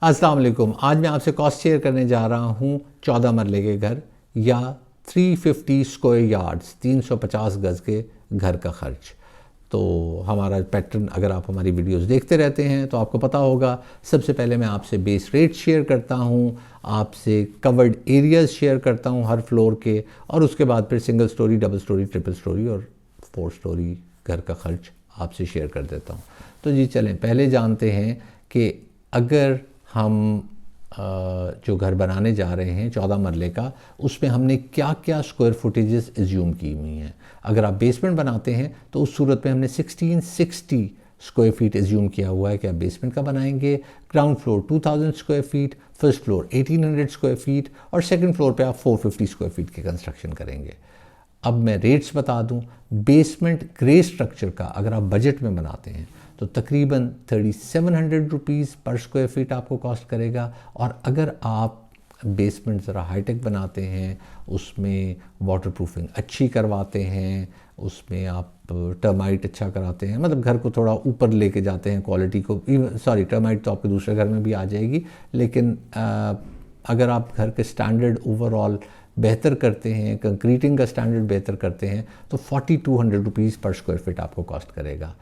अस्सलाम वालेकुम। आज मैं आपसे कॉस्ट शेयर करने जा रहा हूँ 14 मरले के घर या 350 स्क्वायर यार्ड्स 350 गज़ के घर का ख़र्च। तो हमारा पैटर्न, अगर आप हमारी वीडियोस देखते रहते हैं तो आपको पता होगा। सबसे पहले मैं आपसे बेस रेट शेयर करता हूँ, आपसे कवर्ड एरियाज़ शेयर करता हूँ हर फ्लोर के, और उसके बाद फिर single storey, double storey, triple storey और 4 स्टोरी घर का ख़र्च आपसे शेयर कर देता हूँ। तो जी चलें, पहले जानते हैं कि अगर हम जो घर बनाने जा रहे हैं 14 मरले का, उसमें हमने क्या क्या स्क्वायर फुटेजेस एज्यूम की हुई हैं। अगर आप बेसमेंट बनाते हैं तो उस सूरत में हमने 1660 स्क्वायर फीट एज्यूम किया हुआ है कि आप बेसमेंट का बनाएंगे। Ground floor 2000 square feet, first floor 1800 square feet और सेकंड फ्लोर पे आप 450 स्क्वायर फीट की कंस्ट्रक्शन करेंगे। अब मैं रेट्स बता दूं। बेसमेंट ग्रे स्ट्रक्चर का अगर आप बजट में बनाते हैं तो तकरीबन 3700 रुपीज़ पर स्क्वायर फीट आपको कॉस्ट करेगा। और अगर आप बेसमेंट ज़रा हाईटेक बनाते हैं, उसमें वाटरप्रूफिंग अच्छी करवाते हैं, उसमें आप टर्माइट अच्छा कराते हैं, मतलब घर को थोड़ा ऊपर लेके जाते हैं क्वालिटी को। सॉरी, टर्माइट तो आपके दूसरे घर में भी आ जाएगी, लेकिन अगर आप घर के स्टैंडर्ड ओवरऑल बेहतर करते हैं, कंक्रीटिंग का स्टैंडर्ड बेहतर करते हैं, तो 4200 रुपीज़ पर स्क्वायर फीट आपको कॉस्ट करेगा।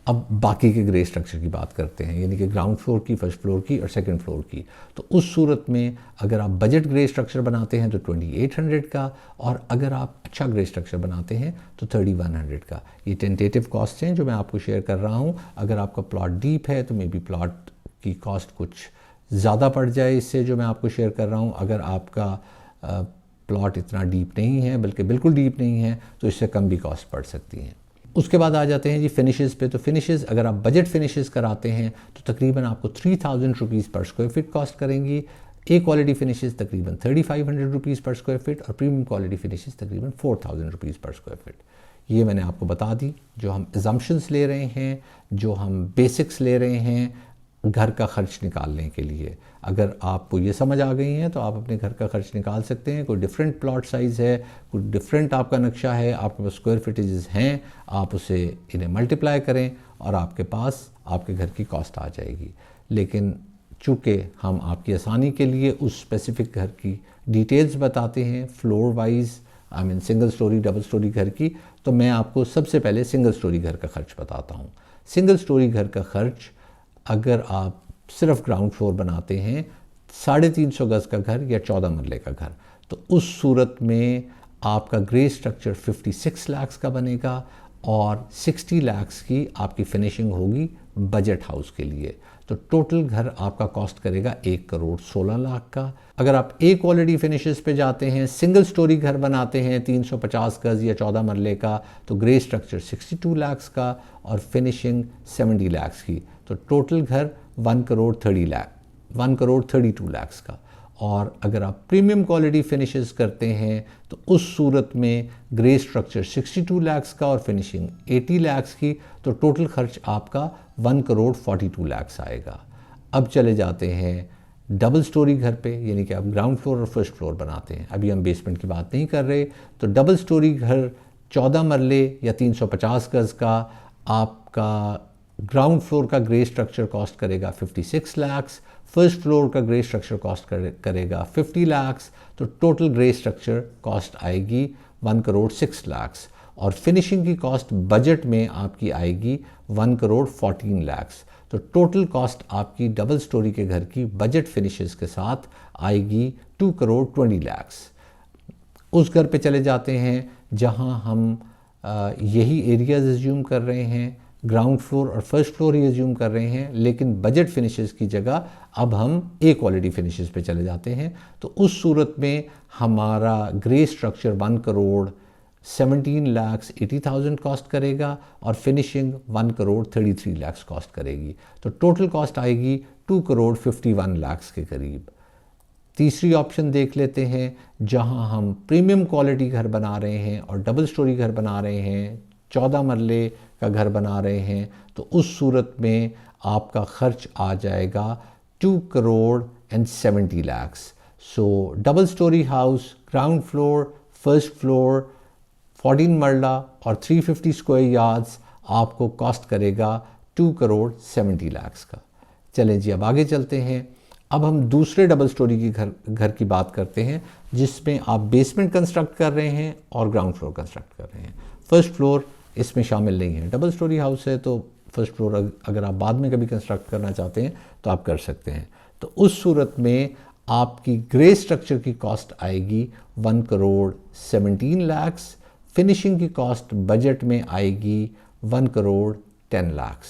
अब बाकी के ग्रे स्ट्रक्चर की बात करते हैं, यानी कि ग्राउंड फ्लोर की, फर्स्ट फ्लोर की और सेकंड फ्लोर की। तो उस सूरत में अगर आप बजट ग्रे स्ट्रक्चर बनाते हैं तो 2800 का, और अगर आप अच्छा ग्रे स्ट्रक्चर बनाते हैं तो 3100 का। ये टेंटेटिव कॉस्ट हैं जो मैं आपको शेयर कर रहा हूँ। अगर आपका प्लॉट डीप है तो मे बी प्लॉट की कॉस्ट कुछ ज़्यादा पड़ जाए इससे जो मैं आपको शेयर कर रहा हूँ। अगर आपका प्लॉट इतना डीप नहीं है, बल्कि बिल्कुल डीप नहीं है, तो इससे कम भी कॉस्ट पड़ सकती हैं। उसके बाद आ जाते हैं जी फिनिशेस पे। तो फिनिशेस अगर आप बजट फिनिशेस कराते हैं तो तकरीबन आपको 3000 रुपीज़ पर स्क्वायर फीट कॉस्ट करेंगी। ए क्वालिटी फिनिशेस तकरीबन 3500 रुपीज़ पर स्क्वायर फीट और प्रीमियम क्वालिटी फिनिशेस तकरीबन 4000 रुपीज़ पर स्क्वायर फीट। ये मैंने आपको बता दी, जो हम एजम्पशंस ले रहे हैं, जो हम बेसिक्स ले रहे हैं घर का ख़र्च निकालने के लिए। अगर आपको ये समझ आ गई हैं तो आप अपने घर का ख़र्च निकाल सकते हैं। कोई डिफरेंट प्लॉट साइज़ है, कोई डिफरेंट आपका नक्शा है, आपके पास स्क्वायर फीटेजेस हैं, आप उसे इन्हें मल्टीप्लाई करें और आपके पास आपके घर की कॉस्ट आ जाएगी। लेकिन चूँकि हम आपकी आसानी के लिए उस स्पेसिफ़िक घर की डिटेल्स बताते हैं floor wise, I mean single storey, double storey घर की, तो मैं आपको सबसे पहले सिंगल स्टोरी घर का ख़र्च बताता हूँ। सिंगल स्टोरी घर का ख़र्च, अगर आप सिर्फ ग्राउंड फ्लोर बनाते हैं, 350 गज़ का घर या 14 मरले का घर, तो उस सूरत में आपका ग्रे स्ट्रक्चर 56 लाख का बनेगा और 60 लाख की आपकी फिनिशिंग होगी बजट हाउस के लिए। तो टोटल घर आपका कॉस्ट करेगा 1 करोड़ 16 लाख का। अगर आप ए क्वालिटी फिनिशेस पे जाते हैं, सिंगल स्टोरी घर बनाते हैं 350 गज़ या 14 मरले का, तो ग्रे स्ट्रक्चर 62 लाख का और फिनिशिंग 70 लाख की। तो टोटल घर 1 करोड़ 32 लाख का। और अगर आप प्रीमियम क्वालिटी फिनिशेस करते हैं तो उस सूरत में ग्रे स्ट्रक्चर 62 लाख का और फिनिशिंग 80 लाख की, तो टोटल खर्च आपका 1 करोड़ 42 लाख आएगा। अब चले जाते हैं डबल स्टोरी घर पे, यानी कि आप ग्राउंड फ्लोर और फर्स्ट फ्लोर बनाते हैं। अभी हम बेसमेंट की बात नहीं कर रहे। तो डबल स्टोरी घर 14 मरले या 350 गज़ का आपका ग्राउंड फ्लोर का ग्रे स्ट्रक्चर कॉस्ट करेगा 56 लाख, फर्स्ट फ्लोर का ग्रे स्ट्रक्चर कॉस्ट करेगा 50 लाख। तो टोटल ग्रे स्ट्रक्चर कॉस्ट आएगी 1 करोड़ 6 लाख और फिनिशिंग की कॉस्ट बजट में आपकी आएगी 1 करोड़ 14 लाख। तो टोटल कॉस्ट आपकी डबल स्टोरी के घर की बजट फिनिशेस के साथ आएगी 2 करोड़ 20 लाख। उस घर पे चले जाते हैं जहां हम यही एरियाज एज्यूम कर रहे हैं, ग्राउंड फ्लोर और फर्स्ट फ्लोर ही एज्यूम कर रहे हैं, लेकिन बजट फिनिशेस की जगह अब हम ए क्वालिटी फिनिशेस पे चले जाते हैं। तो उस सूरत में हमारा grey structure 1 crore 17 lakh 80,000 cost करेगा और फिनिशिंग 1 करोड़ 33 लाख कॉस्ट करेगी। तो टोटल कॉस्ट आएगी 2 करोड़ 51 लाख के करीब। तीसरी ऑप्शन देख लेते हैं, जहां हम प्रीमियम क्वालिटी घर बना रहे हैं और डबल स्टोरी घर बना रहे हैं, 14 मरले का घर बना रहे हैं। तो उस सूरत में आपका खर्च आ जाएगा 2 करोड़ 70 लाख। सो double storey house, ground floor, first floor, 14 मरला और 350 स्क्वायर यार्ड्स आपको कॉस्ट करेगा 2 करोड़ 70 लाख का। चलें जी, अब आगे चलते हैं। अब हम दूसरे डबल स्टोरी की घर की बात करते हैं, जिसमें आप बेसमेंट कंस्ट्रक्ट कर रहे हैं और ग्राउंड फ्लोर कंस्ट्रक्ट कर रहे हैं। फर्स्ट फ्लोर इसमें शामिल नहीं है। डबल स्टोरी हाउस है तो फर्स्ट फ्लोर अगर आप बाद में कभी कंस्ट्रक्ट करना चाहते हैं तो आप कर सकते हैं। तो उस सूरत में आपकी ग्रे स्ट्रक्चर की कॉस्ट आएगी 1 करोड़ 17 लाख। फिनिशिंग की कॉस्ट बजट में आएगी 1 करोड़ 10 लाख।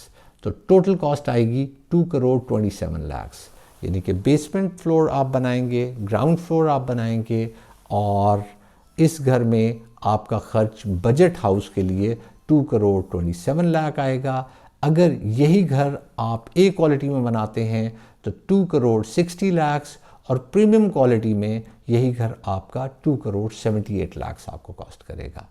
तो टोटल कॉस्ट आएगी 2 करोड़ 27 लाख। यानी कि बेसमेंट फ्लोर आप बनाएंगे, ग्राउंड फ्लोर आप बनाएंगे, और इस घर में आपका खर्च बजट हाउस के लिए 2 करोड़ 27 लाख आएगा। अगर यही घर आप ए क्वालिटी में बनाते हैं तो 2 करोड़ 60 लाख, और प्रीमियम क्वालिटी में यही घर आपका 2 करोड़ 78 लाख आपको कॉस्ट करेगा।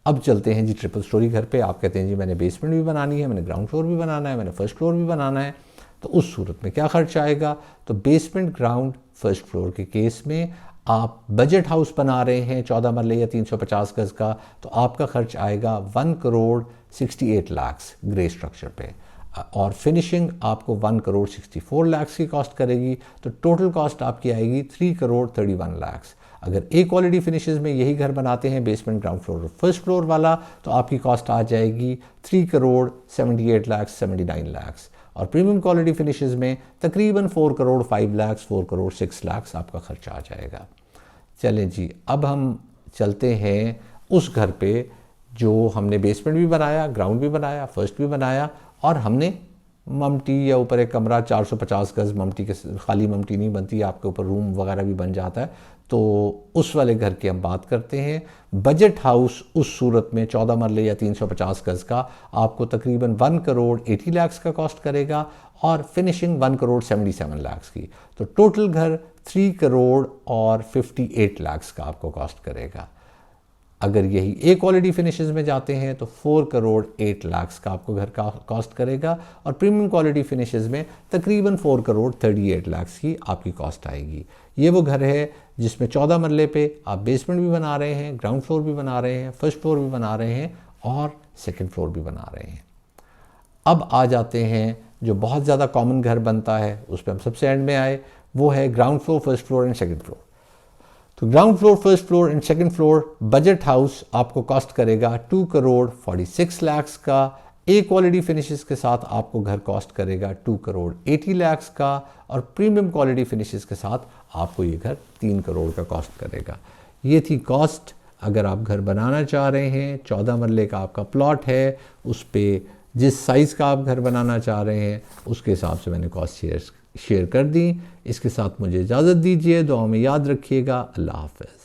अब चलते हैं जी ट्रिपल स्टोरी घर पे। आप कहते हैं जी मैंने बेसमेंट भी बनानी है, मैंने ग्राउंड फ्लोर भी बनाना है, मैंने फर्स्ट फ्लोर भी बनाना है, तो उस सूरत में क्या खर्च आएगा? तो बेसमेंट, ग्राउंड, फर्स्ट फ्लोर के केस में आप बजट हाउस बना रहे हैं 14 मरले या 350 गज का, तो आपका खर्च आएगा 1 करोड़ 68 लाख ग्रे स्ट्रक्चर पे, और फिनिशिंग आपको 1 करोड़ 64 लाख की कॉस्ट करेगी। तो टोटल कॉस्ट आपकी आएगी 3 करोड़ 31 लाख। अगर ए क्वालिटी फिनिशेस में यही घर बनाते हैं, बेसमेंट, ग्राउंड फ्लोर और फर्स्ट फ्लोर वाला, तो आपकी कॉस्ट आ जाएगी 3 करोड़ 78 लाख 79 लाख, और प्रीमियम क्वालिटी फिनिशेस में तकरीबन 4 करोड़ 5 लाख 4 करोड़ 6 लाख आपका खर्चा आ जाएगा। चलें जी, अब हम चलते हैं उस घर पे जो हमने बेसमेंट भी बनाया, ग्राउंड भी बनाया, फर्स्ट भी बनाया, और हमने ममटी या ऊपर एक कमरा 450 गज ममटी के, खाली ममटी नहीं बनती, आपके ऊपर रूम वगैरह भी बन जाता है, तो उस वाले घर की हम बात करते हैं। बजट हाउस उस सूरत में 14 मरले या 350 गज का आपको तकरीबन 1 करोड़ 80 लाख का कॉस्ट करेगा, और फिनिशिंग 1 करोड़ 77 लाख की। तो टोटल घर 3 करोड़ और 58 लाख का आपको कॉस्ट करेगा। अगर यही ए क्वालिटी फिनिशेस में जाते हैं तो 4 करोड़ 8 लाख का आपको घर का कॉस्ट करेगा, और प्रीमियम क्वालिटी फिनिशेस में तकरीबन 4 करोड़ 38 लाख की आपकी कॉस्ट आएगी। ये वो घर है जिसमें 14 मरले पे आप बेसमेंट भी बना रहे हैं, ग्राउंड फ्लोर भी बना रहे हैं, फर्स्ट फ्लोर भी बना रहे हैं, और सेकेंड फ्लोर भी बना रहे हैं। अब आ जाते हैं जो बहुत ज़्यादा कॉमन घर बनता है, उस पर हम सबसे एंड में आए, वो है ground floor, first floor and second floor. तो ground floor, first floor and second floor budget house आपको कॉस्ट करेगा 2 करोड़ 46 लाख का। ए क्वालिटी फिनिशेस के साथ आपको घर कॉस्ट करेगा 2 करोड़ 80 लाख का, और प्रीमियम क्वालिटी फिनिशेस के साथ आपको ये घर 3 करोड़ का कॉस्ट करेगा। ये थी कॉस्ट। अगर आप घर बनाना चाह रहे हैं, 14 मरले का आपका प्लॉट है, उस पर जिस साइज़ का आप घर बनाना चाह रहे हैं उसके हिसाब से मैंने कॉस्ट शेयर कर दी। इसके साथ मुझे इजाज़त दीजिए, दुआ में याद रखिएगा। अल्लाह हाफ़िज़।